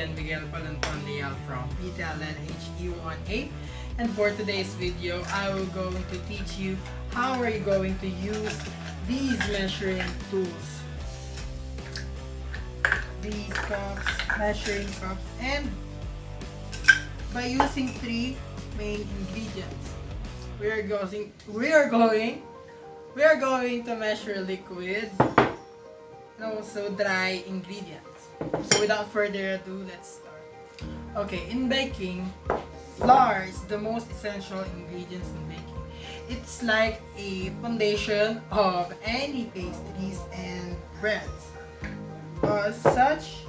Calcian Miguel Palantondial from PTLN HE1A, and for today's video I will going to teach you how are you going to use these measuring tools, these cups, measuring cups, and by using three main ingredients. We are going to measure liquid and also dry ingredients. So without further ado, let's start. Okay, in baking, flour is the most essential ingredients in baking. It's like a foundation of any pastries and breads. As such,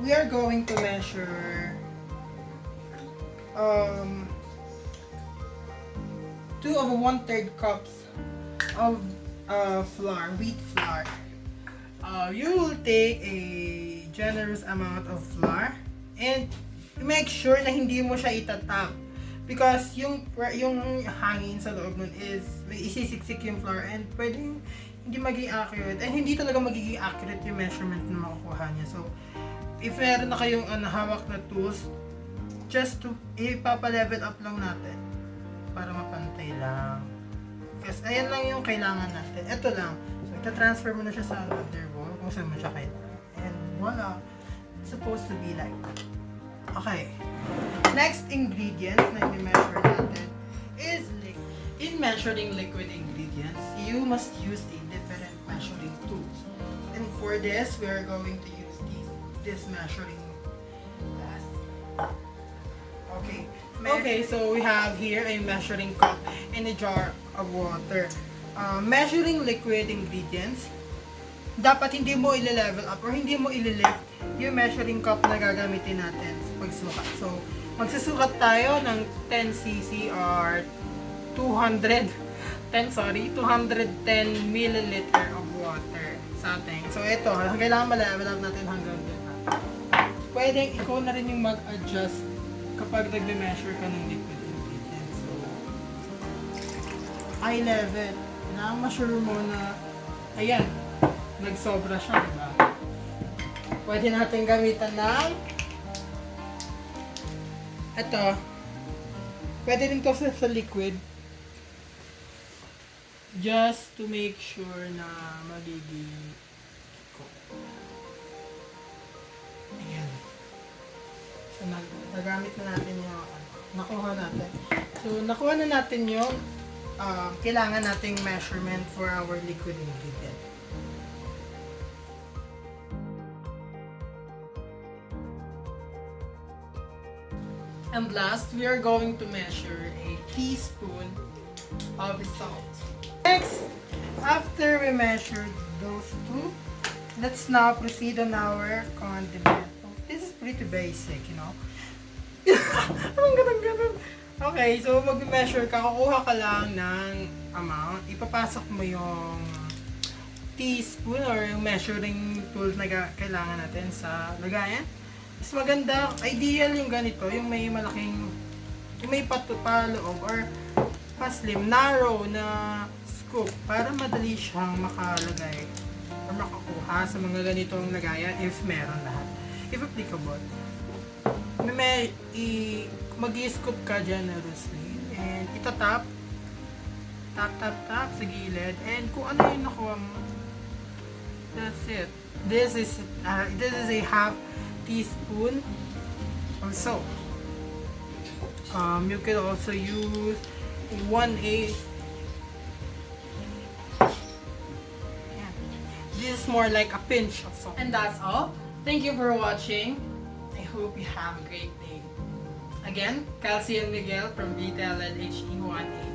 we are going to measure 2 1/3 cups of flour, wheat flour. You will take a generous amount of flour and make sure na hindi mo siya itatap because yung hangin sa loob nun is may isisiksik yung flour and pwedeng hindi maging accurate and hindi talaga magiging accurate yung measurement na makukuha niya. So if meron na kayong hawak na tools, just to ipapa-level up lang natin para mapantay lang. Kasi ayan lang yung kailangan natin. Ito lang. So, ita-transfer mo na siya sa another bowl kung saan mo siya kailangan. And voila! It's supposed to be like that. Okay. Next ingredient na i-measure natin is liquid. In measuring liquid ingredients, you must use a different measuring tools. And for this, we are going to use this measuring glass. Okay, so we have here a measuring cup and a jar of water. Measuring liquid ingredients, dapat hindi mo i-level up or hindi mo i-lift yung measuring cup na gagamitin natin sa pagsukat. So, magsusukat tayo ng 10 cc or 210 milliliter of water sa ating. So, ito, kailangan ma-level up natin hanggang dito. Pwedeng ikaw na rin yung mag-adjust kapag nagme-measure ka ng liquid ingredients. So, eye level. Na-measure mo na, ayan, nagsobra siya, diba? Pwede natin gamitan ng, ito, pwede rin to sa liquid, just to make sure na magiging ayan. So, nagamit na natin yung nakuha natin. So, nakuha na natin yung kailangan nating measurement for our liquid ingredient. And last, we are going to measure a teaspoon of salt. Next, after we measured those two, let's now proceed on our condiment. This is pretty basic, you know. Anong ganun? Okay, so mag-measure ka, kukuha ka lang ng amount, ipapasok mo yung teaspoon or yung measuring tool na kailangan natin sa lagayan. Mas maganda, ideal yung ganito, yung may malaking, yung may paloob or pa-slim, narrow na scoop para madali siyang makalagay or makakuha sa mga ganitong lagayan if meron lahat. If applicable, mag-i-scoop ka generously and itatap, tap sa gilid, and kung ano yung nakuha mo, that's it. This is a half teaspoon of salt. You can also use 1/8. This is more like a pinch of salt. And that's all. Thank you for watching. I hope you have a great day. Again, Calcian Miguel from BTLN HE1A.